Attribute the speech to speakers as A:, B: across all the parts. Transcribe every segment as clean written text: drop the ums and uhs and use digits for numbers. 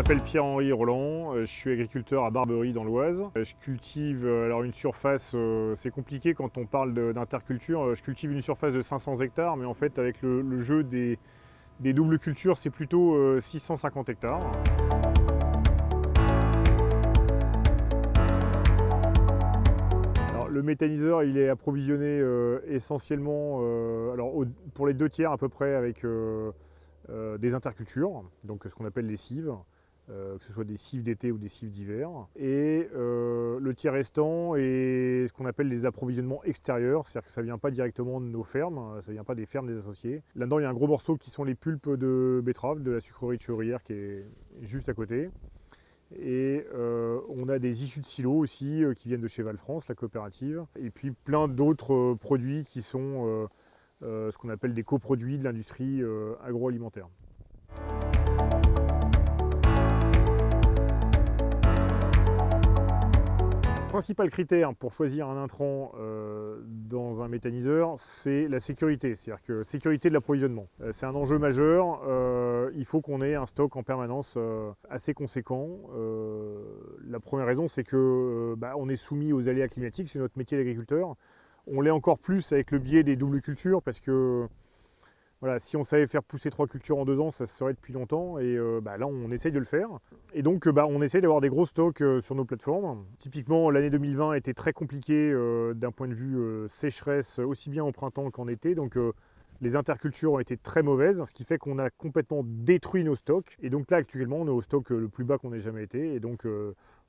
A: m'appelle Pierre-Henri Roland, je suis agriculteur à Barbery dans l'Oise. Je cultive alors une surface, c'est compliqué quand on parle d'interculture, je cultive une surface de 500 hectares, mais en fait avec le jeu des doubles cultures, c'est plutôt 650 hectares. Alors, le méthaniseur, il est approvisionné essentiellement, pour les 2 tiers à peu près avec des intercultures, donc ce qu'on appelle les cives. Que ce soit des cives d'été ou des cives d'hiver. Et le tiers restant est ce qu'on appelle les approvisionnements extérieurs, c'est-à-dire que ça ne vient pas directement de nos fermes, ça ne vient pas des fermes des associés. Là-dedans, il y a un gros morceau qui sont les pulpes de betterave, de la sucrerie de Chevrière qui est juste à côté. Et on a des issues de silos aussi qui viennent de chez Valfrance, la coopérative. Et puis plein d'autres produits qui sont ce qu'on appelle des coproduits de l'industrie agroalimentaire. Le principal critère pour choisir un intrant dans un méthaniseur, c'est la sécurité, c'est-à-dire que sécurité de l'approvisionnement. C'est un enjeu majeur, il faut qu'on ait un stock en permanence assez conséquent. La première raison, c'est que on est soumis aux aléas climatiques, c'est notre métier d'agriculteur. On l'est encore plus avec le biais des doubles cultures, parce que voilà, si on savait faire pousser 3 cultures en 2 ans, ça se serait depuis longtemps, et là on essaye de le faire. Et donc on essaye d'avoir des gros stocks sur nos plateformes. Typiquement l'année 2020 était très compliquée d'un point de vue sécheresse, aussi bien au printemps qu'en été, donc les intercultures ont été très mauvaises, ce qui fait qu'on a complètement détruit nos stocks. Et donc là actuellement on est au stock le plus bas qu'on ait jamais été, et donc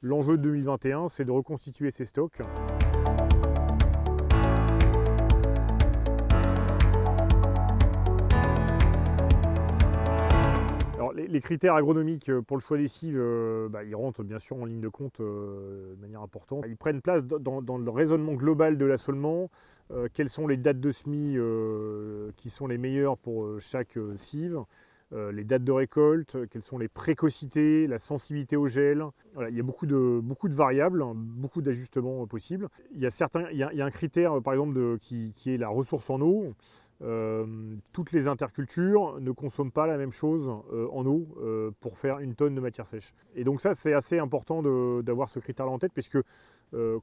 A: l'enjeu de 2021 c'est de reconstituer ces stocks. Les critères agronomiques pour le choix des cives, ils rentrent bien sûr en ligne de compte de manière importante. Ils prennent place dans le raisonnement global de l'assolement. Quelles sont les dates de semis qui sont les meilleures pour chaque cive, les dates de récolte, quelles sont les précocités, la sensibilité au gel. Voilà, il y a beaucoup de variables, beaucoup d'ajustements possibles. Il y a un critère par exemple qui est la ressource en eau. Toutes les intercultures ne consomment pas la même chose en eau pour faire 1 tonne de matière sèche. Et donc ça c'est assez important d'avoir ce critère-là en tête, puisque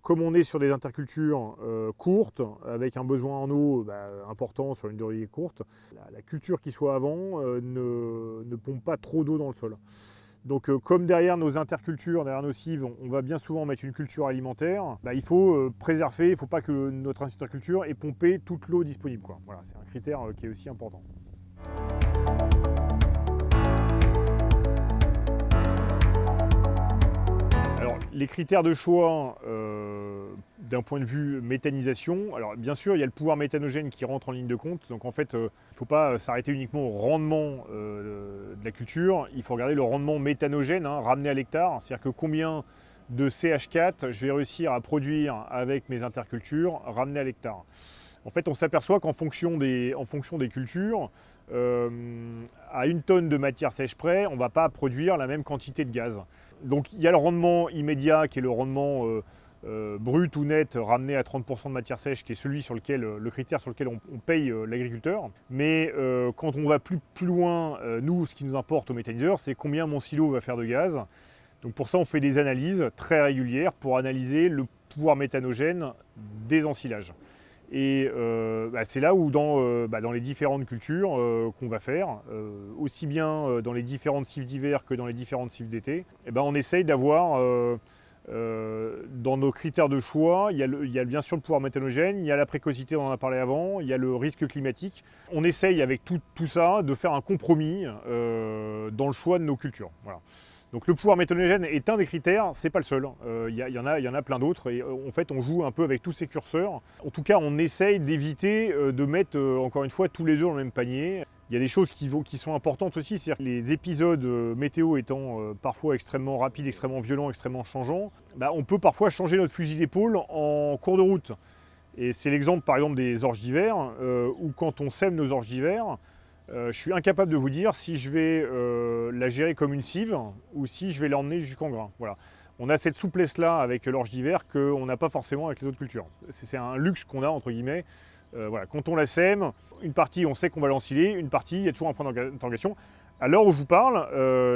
A: comme on est sur des intercultures courtes, avec un besoin en eau important sur une durée courte, la culture qui soit avant ne pompe pas trop d'eau dans le sol. Donc comme derrière nos intercultures, derrière nos cives, on va bien souvent mettre une culture alimentaire, il faut préserver, il ne faut pas que notre interculture ait pompé toute l'eau disponible, quoi. Voilà, c'est un critère qui est aussi important. Alors, les critères de choix d'un point de vue méthanisation, alors bien sûr il y a le pouvoir méthanogène qui rentre en ligne de compte, donc en fait il ne faut pas s'arrêter uniquement au rendement de la culture, il faut regarder le rendement méthanogène ramené à l'hectare, c'est-à-dire que combien de CH4 je vais réussir à produire avec mes intercultures ramenées à l'hectare. En fait on s'aperçoit qu'en fonction des cultures, à 1 tonne de matière sèche près, on ne va pas produire la même quantité de gaz. Donc il y a le rendement immédiat qui est le rendement brut ou net ramené à 30% de matière sèche, qui est celui sur lequel, le critère sur lequel on paye l'agriculteur. Mais quand on va plus loin, nous ce qui nous importe au méthaniseur, c'est combien mon silo va faire de gaz. Donc pour ça on fait des analyses très régulières pour analyser le pouvoir méthanogène des ensilages. Et c'est là où dans les différentes cultures qu'on va faire, aussi bien dans les différentes cives d'hiver que dans les différentes cives d'été, on essaye d'avoir, dans nos critères de choix, il y a bien sûr le pouvoir méthanogène, il y a la précocité, on en a parlé avant, il y a le risque climatique. On essaye avec tout ça de faire un compromis dans le choix de nos cultures. Voilà. Donc le pouvoir méthanogène est un des critères, c'est pas le seul. Il y en a plein d'autres, et en fait on joue un peu avec tous ces curseurs. En tout cas on essaye d'éviter de mettre encore une fois tous les œufs dans le même panier. Il y a des choses qui sont importantes aussi, c'est-à-dire que les épisodes météo étant parfois extrêmement rapides, extrêmement violents, extrêmement changeants, on peut parfois changer notre fusil d'épaule en cours de route. Et c'est l'exemple par exemple des orges d'hiver, où quand on sème nos orges d'hiver, je suis incapable de vous dire si je vais la gérer comme une cive ou si je vais l'emmener jusqu'en grain. Voilà. On a cette souplesse-là avec l'orge d'hiver qu'on n'a pas forcément avec les autres cultures. C'est un luxe qu'on a, entre guillemets. Voilà. Quand on la sème, une partie, on sait qu'on va l'ensiler, une partie, il y a toujours un point d'interrogation. À l'heure où je vous parle,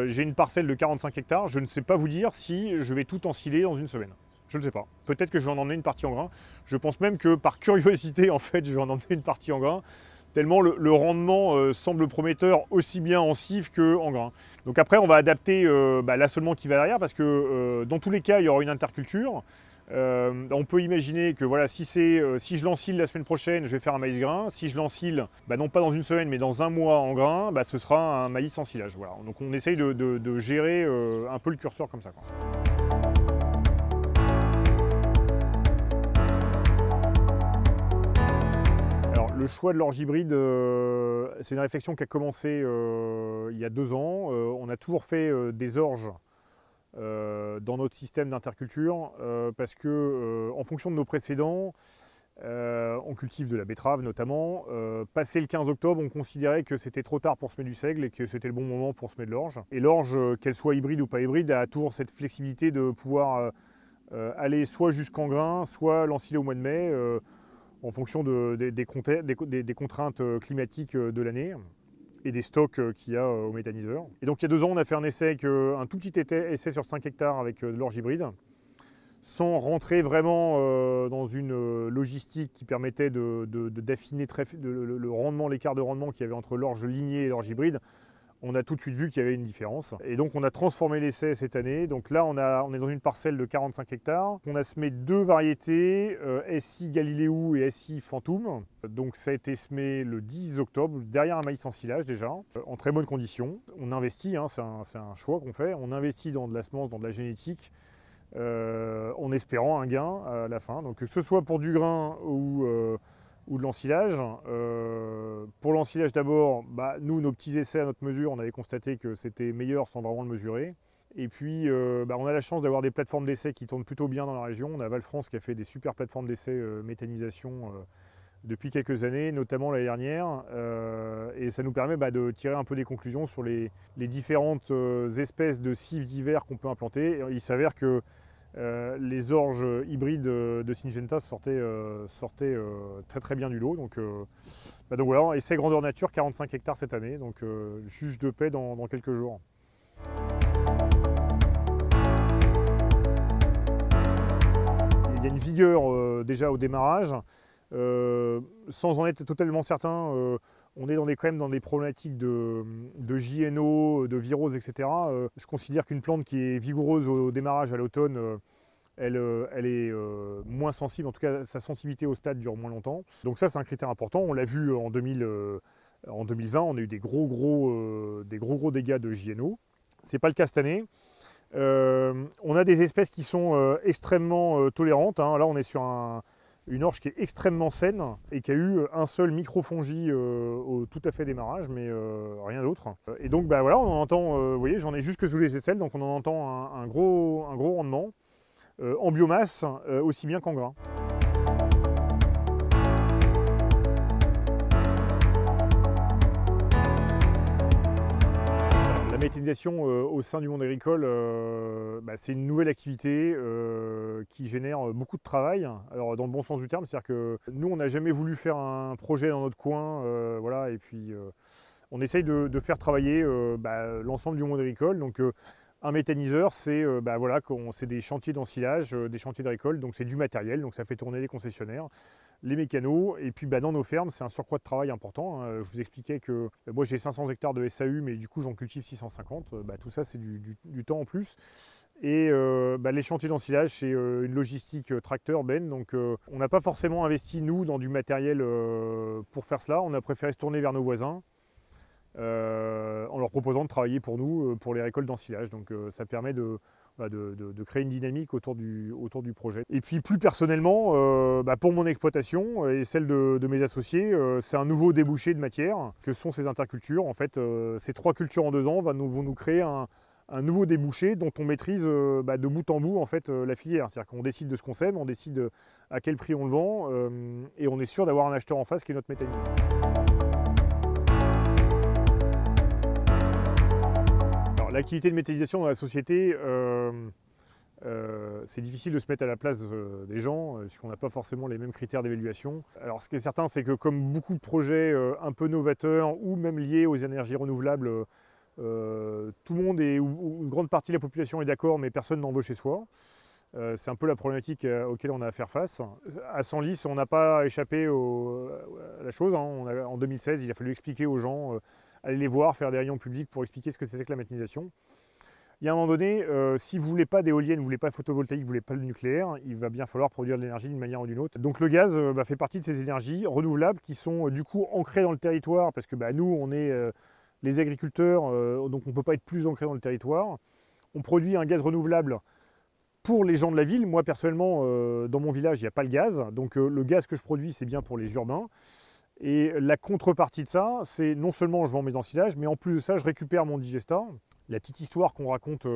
A: j'ai une parcelle de 45 hectares. Je ne sais pas vous dire si je vais tout ensiler dans une semaine. Je ne sais pas. Peut-être que je vais en emmener une partie en grain. Je pense même que par curiosité, en fait, je vais en emmener une partie en grain. Tellement le rendement semble prometteur aussi bien en cive qu'en grain. Donc après, on va adapter l'assolement qui va derrière parce que dans tous les cas, il y aura une interculture. On peut imaginer que voilà, si je l'ensile la semaine prochaine, je vais faire un maïs grain. Si je l'ensile, non pas dans une semaine, mais dans un mois en grain, ce sera un maïs en silage. Voilà. Donc on essaye de gérer un peu le curseur comme ça, quoi. Alors le choix de l'orge hybride, c'est une réflexion qui a commencé il y a 2 ans. On a toujours fait des orges dans notre système d'interculture parce que en fonction de nos précédents, on cultive de la betterave notamment. Passé le 15 octobre, on considérait que c'était trop tard pour semer du seigle et que c'était le bon moment pour semer de l'orge. Et l'orge, qu'elle soit hybride ou pas hybride, a toujours cette flexibilité de pouvoir aller soit jusqu'en grain, soit l'ensiler au mois de mai, en fonction des contraintes climatiques de l'année et des stocks qu'il y a au méthaniseur. Et donc il y a 2 ans, on a fait un essai un tout petit essai sur 5 hectares avec de l'orge hybride, sans rentrer vraiment dans une logistique qui permettait d'affiner le rendement, l'écart de rendement qu'il y avait entre l'orge lignée et l'orge hybride. On a tout de suite vu qu'il y avait une différence. Et donc on a transformé l'essai cette année. Donc là, on est dans une parcelle de 45 hectares. On a semé 2 variétés, SI Galiléou et SI Fantôme. Donc ça a été semé le 10 octobre, derrière un maïs en silage déjà, en très bonnes conditions. On investit, hein, c'est un choix qu'on fait, on investit dans de la semence, dans de la génétique, en espérant un gain à la fin. Donc que ce soit pour du grain ou de l'ensilage. Pour l'ensilage d'abord, nous, nos petits essais à notre mesure, on avait constaté que c'était meilleur sans vraiment le mesurer. Et puis, on a la chance d'avoir des plateformes d'essai qui tournent plutôt bien dans la région. On a Valfrance qui a fait des super plateformes d'essai méthanisation depuis quelques années, notamment l'année dernière. Et ça nous permet de tirer un peu des conclusions sur les différentes espèces de cives d'hiver qu'on peut implanter. Et il s'avère que les orges hybrides de Syngenta sortaient très très bien du lot. Donc voilà, essai grandeur nature, 45 hectares cette année, donc juge de paix dans quelques jours. Il y a une vigueur déjà au démarrage, sans en être totalement certain. On est quand même dans des problématiques de JNO, de virose, etc. Je considère qu'une plante qui est vigoureuse au démarrage à l'automne, elle est moins sensible, en tout cas sa sensibilité au stade dure moins longtemps. Donc ça c'est un critère important, on l'a vu en 2020, on a eu des gros dégâts de JNO. C'est pas le cas cette année. On a des espèces qui sont extrêmement tolérantes, hein. Là on est sur une orge qui est extrêmement saine et qui a eu un seul microfongie au tout à fait démarrage, mais rien d'autre. Et donc voilà, on en entend, vous voyez, j'en ai juste que sous les aisselles, donc on en entend un gros rendement. En biomasse aussi bien qu'en grain. La méthanisation au sein du monde agricole, c'est une nouvelle activité qui génère beaucoup de travail. Alors dans le bon sens du terme, c'est-à-dire que nous on n'a jamais voulu faire un projet dans notre coin, voilà, et puis on essaye de faire travailler l'ensemble du monde agricole. Donc, un méthaniseur, c'est des chantiers d'ensilage, des chantiers de récolte, donc c'est du matériel, donc ça fait tourner les concessionnaires, les mécanos, et puis dans nos fermes, c'est un surcroît de travail important. Je vous expliquais que moi j'ai 500 hectares de SAU, mais du coup j'en cultive 650, tout ça c'est du temps en plus. Et les chantiers d'ensilage, c'est une logistique tracteur, donc on n'a pas forcément investi nous dans du matériel pour faire cela, on a préféré se tourner vers nos voisins. En leur proposant de travailler pour nous, pour les récoltes d'ensilage. Donc ça permet de créer une dynamique autour du projet. Et puis plus personnellement, pour mon exploitation et celle de mes associés, c'est un nouveau débouché de matière que sont ces intercultures. En fait, ces 3 cultures en 2 ans vont nous créer un nouveau débouché dont on maîtrise de bout en bout en fait, la filière. C'est-à-dire qu'on décide de ce qu'on sème, on décide à quel prix on le vend, et on est sûr d'avoir un acheteur en face qui est notre méthaniseur. L'activité de méthanisation dans la société, c'est difficile de se mettre à la place des gens, puisqu'on n'a pas forcément les mêmes critères d'évaluation. Alors ce qui est certain, c'est que comme beaucoup de projets un peu novateurs ou même liés aux énergies renouvelables, Tout le monde ou une grande partie de la population est d'accord, mais personne n'en veut chez soi. C'est un peu la problématique auquel on a à faire face. À Senlis, on n'a pas échappé à la chose. Hein. En 2016, il a fallu expliquer aux gens, aller les voir, faire des réunions publiques pour expliquer ce que c'était que la méthanisation. Il y a un moment donné, si vous ne voulez pas d'éoliennes, vous ne voulez pas de photovoltaïque, vous ne voulez pas le nucléaire, il va bien falloir produire de l'énergie d'une manière ou d'une autre. Donc le gaz fait partie de ces énergies renouvelables qui sont du coup ancrées dans le territoire, parce que nous, on est les agriculteurs, donc on ne peut pas être plus ancré dans le territoire. On produit un gaz renouvelable pour les gens de la ville. Moi personnellement, dans mon village, il n'y a pas le gaz, donc le gaz que je produis, c'est bien pour les urbains. Et la contrepartie de ça, c'est non seulement je vends mes ensilages, mais en plus de ça, je récupère mon digestat. La petite histoire qu'on raconte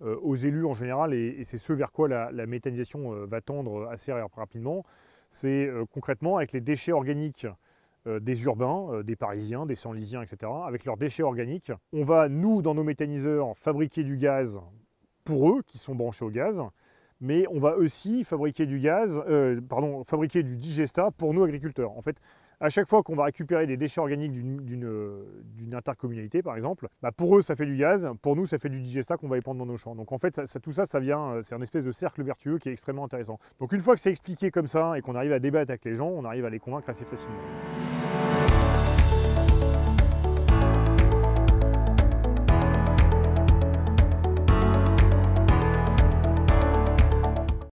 A: aux élus en général, et c'est ce vers quoi la méthanisation va tendre assez rapidement, c'est concrètement avec les déchets organiques des urbains, des Parisiens, des Senlisiens, etc., avec leurs déchets organiques, on va, nous, dans nos méthaniseurs, fabriquer du gaz pour eux, qui sont branchés au gaz, mais on va aussi fabriquer fabriquer du digestat pour nous agriculteurs. En fait, à chaque fois qu'on va récupérer des déchets organiques d'une intercommunalité, par exemple, pour eux, ça fait du gaz, pour nous, ça fait du digestat qu'on va épandre dans nos champs. Donc en fait, tout ça, ça vient, c'est un espèce de cercle vertueux qui est extrêmement intéressant. Donc une fois que c'est expliqué comme ça et qu'on arrive à débattre avec les gens, on arrive à les convaincre assez facilement.